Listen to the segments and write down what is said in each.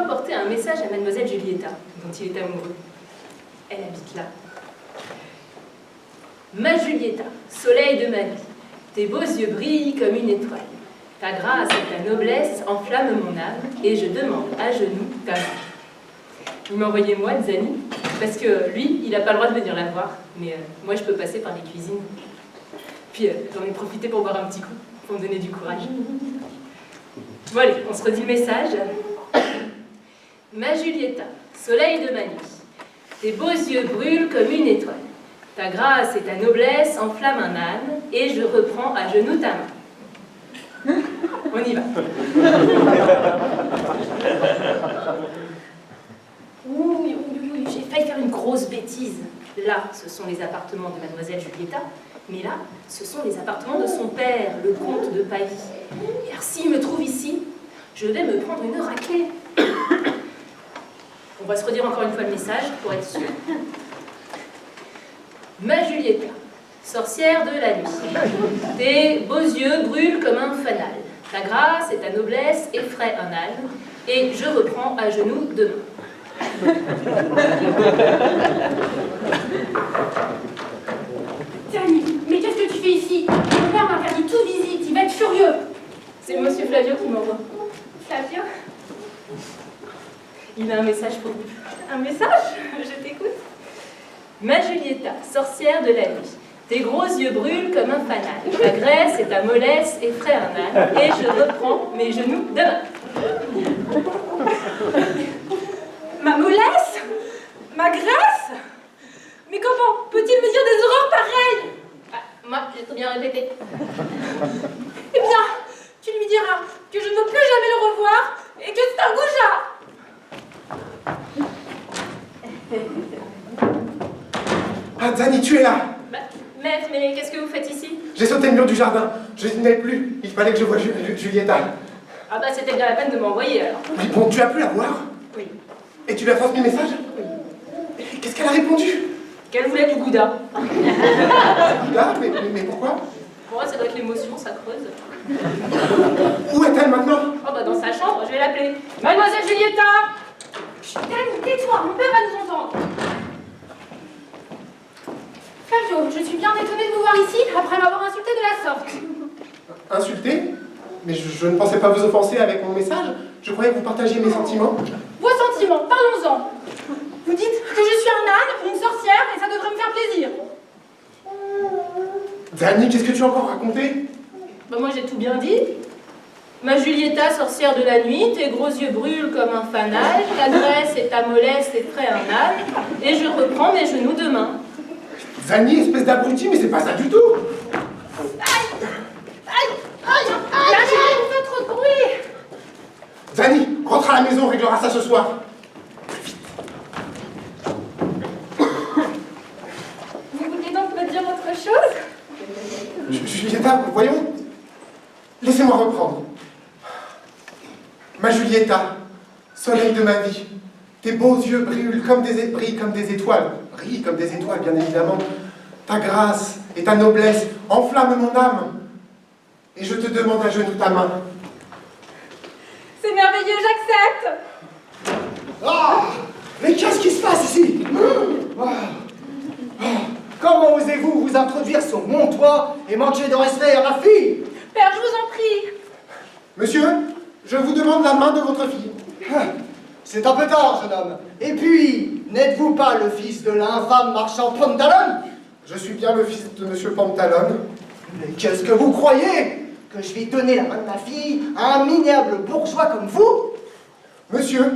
dois porter un message à mademoiselle Giulietta, dont il est amoureux. Elle habite là. Ma Giulietta, soleil de ma vie, tes beaux yeux brillent comme une étoile. Ta grâce et ta noblesse enflamment mon âme, et je demande à genoux ta main. Vous m'envoyez moi, Zani, parce que lui, il n'a pas le droit de venir la voir, mais moi je peux passer par les cuisines. Puis j'en ai profité pour boire un petit coup, pour me donner du courage. Bon allez, on se redit le message. Ma Giulietta, soleil de ma nuit, tes beaux yeux brûlent comme une étoile. Ta grâce et ta noblesse enflamment un âne, et je reprends à genoux ta main. On y va. Ouh, j'ai failli faire une grosse bêtise. Là, ce sont les appartements de mademoiselle Giulietta, mais là, ce sont les appartements de son père, le comte de Pavie. Et alors, s'il me trouve ici, je vais me prendre une raclée. On va se redire encore une fois le message, pour être sûr. Ma Giulietta, sorcière de la nuit, tes beaux yeux brûlent comme un fanal. Ta grâce et ta noblesse effraient un âne, et je reprends à genoux demain. Zani, mais qu'est-ce que tu fais ici? Mon père m'a interdit toute visite, il va être furieux. C'est monsieur Flavio qui m'envoie. Flavio? Il a un message pour vous. Un message? Je t'écoute. Ma Giulietta, sorcière de la nuit, tes gros yeux brûlent comme un fanal. Ta graisse et ta mollesse effraient un âne, et je reprends mes genoux demain. Ma mollesse? Ma graisse? Mais comment peut-il me dire des horreurs pareilles? Moi, j'ai trop bien répété. Eh bien, tu lui diras que je ne veux plus jamais le revoir et que c'est un goujat. Ah, Zani, tu es là! Maître, mais qu'est-ce que vous faites ici? J'ai sauté le mur du jardin. Je n'ai plus. Il fallait que je voie Giulietta. Ah bah c'était bien la peine de m'envoyer alors. Mais bon, tu as pu la voir? Oui. Et tu lui as transmis le message? Oui. Qu'est-ce qu'elle a répondu? Qu'elle voulait du gouda. Là, mais pourquoi? Bon, c'est vrai que l'émotion, ça creuse. Où est-elle maintenant? Oh bah dans sa chambre, je vais l'appeler. Mademoiselle Giulietta! Dani, tais-toi, mon père va nous entendre. Flavio, je suis bien étonnée de vous voir ici après m'avoir insulté de la sorte. Insulté? Mais je ne pensais pas vous offenser avec mon message. Je croyais que vous partagiez mes sentiments. Vos sentiments, parlons-en. Vous dites que je suis un âne, une sorcière, et ça devrait me faire plaisir. Zani, qu'est-ce que tu as encore raconté? Bah moi j'ai tout bien dit. Ma Giulietta, sorcière de la nuit, tes gros yeux brûlent comme un fanal, ta graisse et ta mollesse effraient un âne, et je reprends mes genoux demain. Zani, espèce d'abruti, mais c'est pas ça du tout! Aïe! Aïe! Aïe! Aïe! Vous faites trop de bruit! Zani, rentre à la maison, on réglera ça ce soir. Vous voulez donc me dire autre chose? Giulietta, voyons. Laissez-moi reprendre. Ma Giulietta, soleil de ma vie, tes beaux yeux brillent comme des étoiles. Brillent comme des étoiles, bien évidemment. Ta grâce et ta noblesse enflamment mon âme. Et je te demande à genoux ta main. C'est merveilleux, j'accepte! Ah! Mais qu'est-ce qui se passe ici? Comment osez-vous vous introduire sur mon toit et manquer de respect à ma fille? Père, je vous en prie! Monsieur, je vous demande la main de votre fille. C'est un peu tard, jeune homme. Et puis, n'êtes-vous pas le fils de l'infâme marchand Pantalone? Je suis bien le fils de Monsieur Pantalone. Mais qu'est-ce que vous croyez? Que je vais donner la main de ma fille à un minable bourgeois comme vous? Monsieur,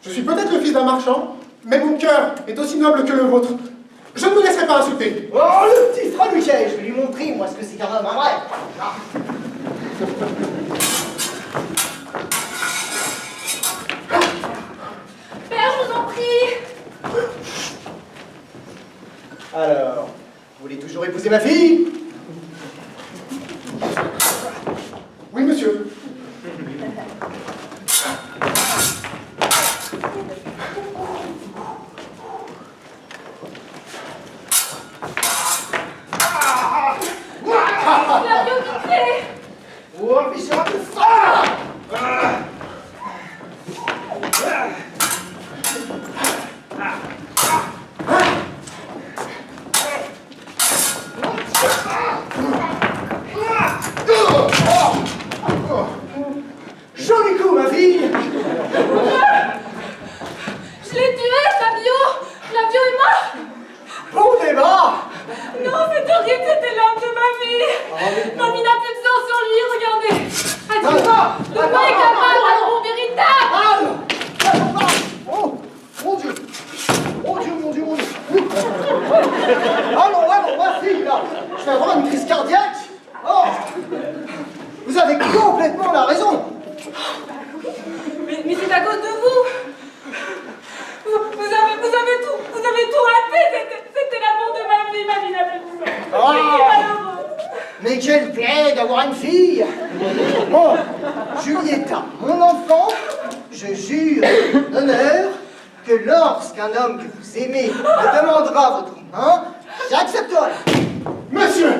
je suis peut-être le fils d'un marchand, mais mon cœur est aussi noble que le vôtre. Je ne vous laisserai pas insulter. Oh, le petit Fraluquet, je vais lui montrer, moi, ce que c'est qu'un homme, vrai. Ah. Père, je vous en prie! Alors, vous voulez toujours épouser ma fille? Oui, monsieur. Flavio, pitié! Oh, Bichard! Ah! horrible, c'était l'homme de ma vie. Mamie n'a plus de sang sur lui, regardez. As-tu de quoi est capable l'amour véritable? Oh, mon Dieu. Mon Dieu, mon Dieu, mon Dieu. Allons, ma fille, là. Je vais avoir une crise cardiaque. Oh, vous avez complètement la raison. Mais c'est à cause de vous. Vous avez tout raté. C'était l'amour de ma vie. Ma vie n'a plus de sang. Ah. C'est malheureux. Mais quel plaît d'avoir une fille. Bon, Julietta, mon enfant, je jure d'honneur que lorsqu'un homme que vous aimez me demandera votre main, j'accepterai. Monsieur,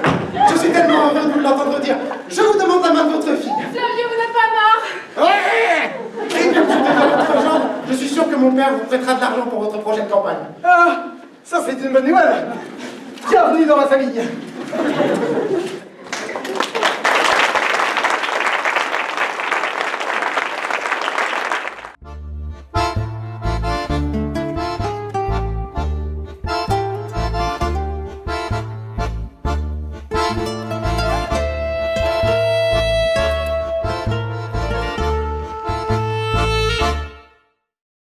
je suis tellement heureux de vous l'entendre dire. Je vous demande la main de votre fille. Flavie, vous n'êtes pas marre. Ouais. Et comme je te donne votre genre, je suis sûr que mon père vous prêtera de l'argent pour votre prochaine campagne. Ah, ça c'est une bonne nouvelle. Bienvenue dans ma famille.